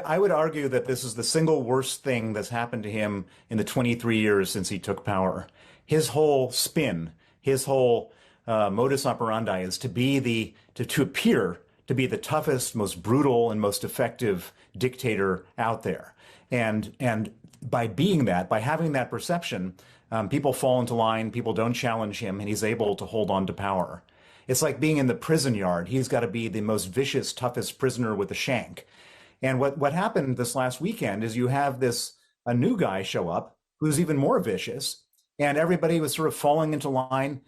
I would argue that this is the single worst thing that's happened to him in the 23 years since he took power. His whole spin, his whole modus operandi is to be to appear to be the toughest, most brutal, and most effective dictator out there. And by being that, by having that perception, people fall into line, people don't challenge him, and he's able to hold on to power. It's like being in the prison yard. He's got to be the most vicious, toughest prisoner with a shank. And what happened this last weekend is you have a new guy show up who's even more vicious, and everybody was sort of falling into line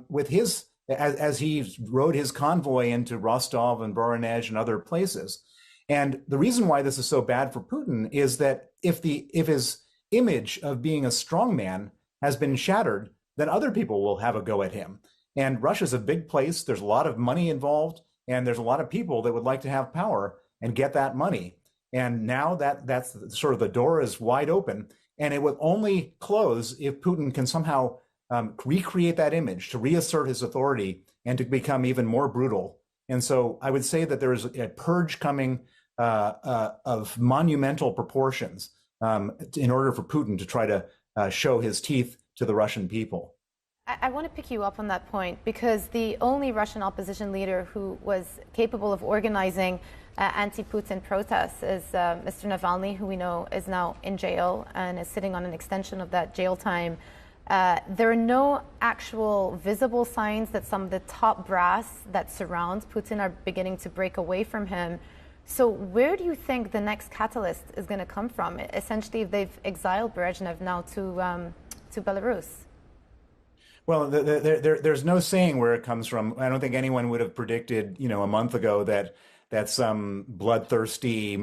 with his as he rode his convoy into Rostov and Voronezh and other places. And the reason why this is so bad for Putin is that if his image of being a strongman has been shattered, then other people will have a go at him. And Russia's a big place. There's a lot of money involved, and there's a lot of people that would like to have power and get that money. And now that's sort of the door is wide open, and it will only close if Putin can somehow recreate that image, to reassert his authority, and to become even more brutal. And so I would say that there is a purge coming of monumental proportions in order for Putin to try to show his teeth to the Russian people. I want to pick you up on that point, because the only Russian opposition leader who was capable of organizing anti-Putin protests is Mr. Navalny, who we know is now in jail and is sitting on an extension of that jail time. There are no actual visible signs that some of the top brass that surrounds Putin are beginning to break away from him. So where do you think the next catalyst is going to come from? Essentially, they've exiled Brezhnev now to Belarus. Well, there's no saying where it comes from. I don't think anyone would have predicted, a month ago that some bloodthirsty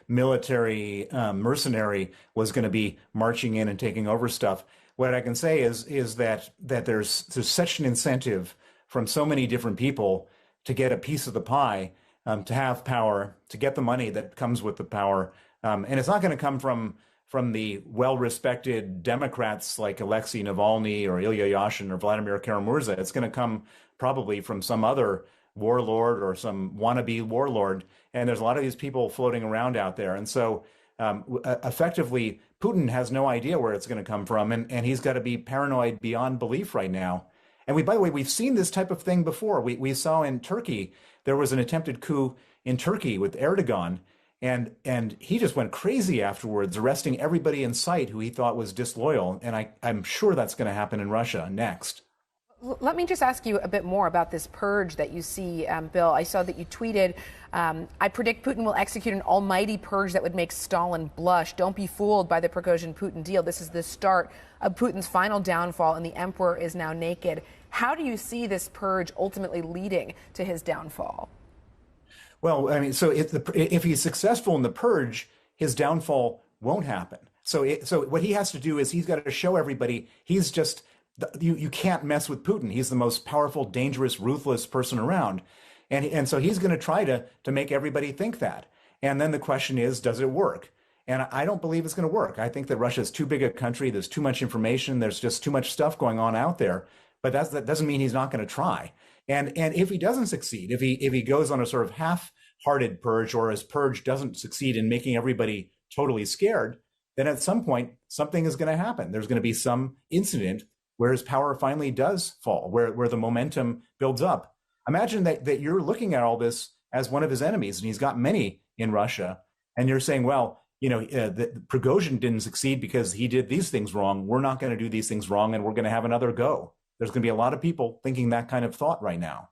military mercenary was going to be marching in and taking over stuff. What I can say is that there's such an incentive from so many different people to get a piece of the pie, to have power, to get the money that comes with the power, and it's not going to come from the well-respected Democrats like Alexei Navalny or Ilya Yashin or Vladimir Kara-Murza. It's going to come probably from some other warlord or some wannabe warlord. And there's a lot of these people floating around out there. And so effectively, Putin has no idea where it's going to come from. And he's got to be paranoid beyond belief right now. And by the way, we've seen this type of thing before. We saw in Turkey, there was an attempted coup in Turkey with Erdogan. And he just went crazy afterwards, arresting everybody in sight who he thought was disloyal. And I'm sure that's going to happen in Russia next. Let me just ask you a bit more about this purge that you see, Bill. I saw that you tweeted, I predict Putin will execute an almighty purge that would make Stalin blush. Don't be fooled by the Prigozhin-Putin deal. This is the start of Putin's final downfall, and the emperor is now naked. How do you see this purge ultimately leading to his downfall? Well, I mean, so if he's successful in the purge, his downfall won't happen. So what he has to do is he's got to show everybody he's just, you can't mess with Putin. He's the most powerful, dangerous, ruthless person around. And so he's going to try to make everybody think that. And then the question is, does it work? And I don't believe it's going to work. I think that Russia is too big a country. There's too much information. There's just too much stuff going on out there. But that doesn't mean he's not going to try. And if he doesn't succeed, if he goes on a sort of half-hearted purge, or his purge doesn't succeed in making everybody totally scared, then at some point something is going to happen. There's going to be some incident where his power finally does fall, where the momentum builds up. Imagine that you're looking at all this as one of his enemies, and he's got many in Russia, and you're saying, well, the Prigozhin didn't succeed because he did these things wrong. We're not going to do these things wrong, and we're going to have another go. There's going to be a lot of people thinking that kind of thought right now.